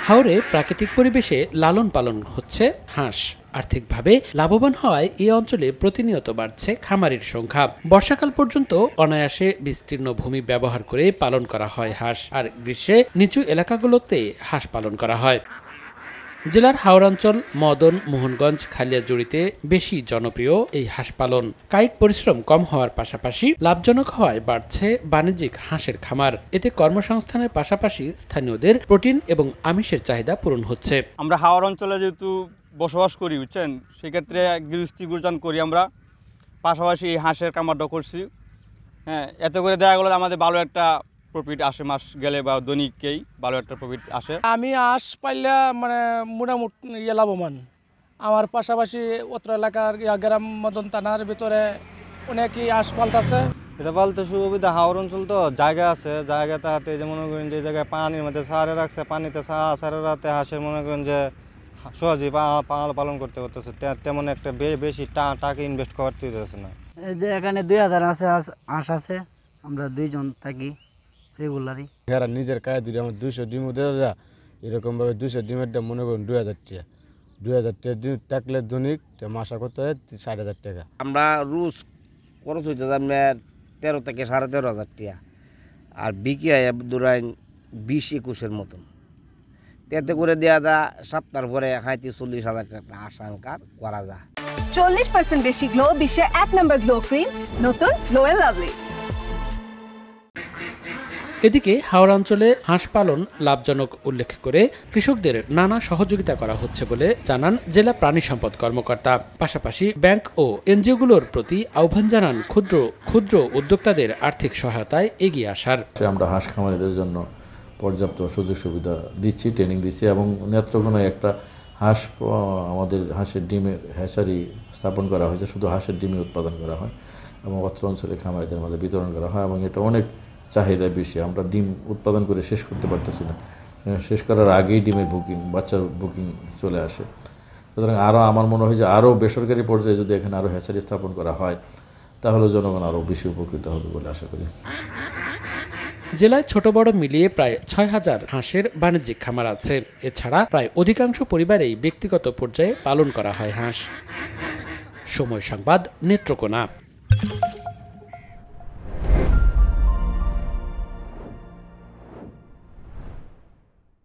হাওরে প্রাকৃতিক পরিবেশে লালন পালন হচ্ছে হাঁস। আর্থিকভাবে লাভবান হওয়ায় এই অঞ্চলে প্রতিনিয়ত বাড়ছে খামারির সংখ্যা। বর্ষাকাল পর্যন্ত অনায়াসে বিস্তীর্ণ ভূমি ব্যবহার করে পালন করা হয় হাঁস, আর গ্রীষ্মে নিচু এলাকাগুলোতে হাঁস পালন করা হয়। জেলার হাওড়াঞ্চল, মদন মোহনগঞ্জ, খালিয়াজুড়িতে বেশি জনপ্রিয় এই হাঁস পালন। কায়িক পরিশ্রম কম হওয়ার পাশাপাশি লাভজনক হওয়ায় বাড়ছে বাণিজ্যিক হাঁসের খামার। এতে কর্মসংস্থানের পাশাপাশি স্থানীয়দের প্রোটিন এবং আমিষের চাহিদা পূরণ হচ্ছে। আমরা হাওড় অঞ্চলে যেহেতু বসবাস করি, বুঝছেন, সেক্ষেত্রে গৃহস্থী গুর্জন করি আমরা, পাশাপাশি এই হাঁসের খামারটা করছি। হ্যাঁ, এতে করে দেখা গেলো আমাদের ভালো একটা প্রফিট আসে, মাস গেলে বা দৈনিককেই ভালো একটা প্রফিট আসে। আমি হাঁস পাইলে মানে মোটামুটি লাভবান। আমার পাশাপাশি অত্র এলাকার গ্রাম মদন থানার ভিতরে অনেকই হাঁস পালতেছে। এটা পালতে সুবিধা, হাওড় অঞ্চল তো জায়গা আছে, জায়গাতে হাতে যে মনে করেন যে জায়গায় পানির মধ্যে সারে রাখছে, পানিতে সারে রাতে হাঁসের মনে করেন যে সহজেই পালন করতে পারতেছে, তেমন একটা বেশি টাকা ইনভেস্ট করতে হচ্ছে না। এই যে এখানে 2000 হাঁস আছে, আমরা 2 জন থাকি রেগুলারই। এরা নিজের কায়ে দিলে আমার 200 ডিমও দেওয়া যায়, এরকমভাবে 200 ডিমের দাম মনে করুন 2000 টাকা। 2000 টাকা ডিম থাকলে দৈনিক মাসা করতে হয় 6000 টাকা। আমরা রোজ খরচ হইতে আপনার 13 থেকে 13,500 টাকা, আর বিক্রি হয় ধরেন 20-21-এর মতন। এতে করে দেওয়া যায় সপ্তাহ পরে 40,000 টাকা আশঙ্কা করা যায়। 40% বেশি গ্লো, বিশ্বে 1 নম্বর গ্লো ক্রিম, নতুন গ্লো এন্ড লাভলি। এদিকে হাওড়া অঞ্চলে হাঁস পালন লাভজনক উল্লেখ করে কৃষকদের নানা সহযোগিতা করা হচ্ছে বলে জানান জেলা প্রাণী সম্পদ কর্মকর্তা। পাশাপাশি ব্যাংক ও এনজিওগুলোর প্রতি আহ্বান জানান ক্ষুদ্র উদ্যোক্তাদের আর্থিক সহায়তায় এগিয়ে আসার। আমরা হাঁস খামারিদের জন্য পর্যাপ্ত সুযোগ সুবিধা দিচ্ছি, ট্রেনিং দিচ্ছি, এবং নেত্রকোনায় একটা আমাদের হাঁসের ডিমের হ্যাচারি স্থাপন করা হয়েছে। শুধু হাঁসের ডিমই উৎপাদন করা হয় এবং অত্র অঞ্চলে খামারিদের মধ্যে বিতরণ করা হয়, এবং এটা অনেক চাহিদা বেশি। আমরা ডিম উৎপাদন করে শেষ করতে পারতেছি না, শেষ করার আগেই ডিমের বাচ্চার বুকিং চলে আসে। সুতরাং আমার মনে হয় যে আরও বেসরকারি পর্যায়ে যদি এখানে আরও হ্যাচারি স্থাপন করা হয় তাহলে জনগণ আরও বেশি উপকৃত হবে বলে আশা করি। জেলায় ছোট বড় মিলিয়ে প্রায় 6000 হাঁসের বাণিজ্যিক খামার আছে। এছাড়া প্রায় অধিকাংশ পরিবারেই ব্যক্তিগত পর্যায়ে পালন করা হয় হাঁস। সময় সংবাদ, নেত্রকোনা।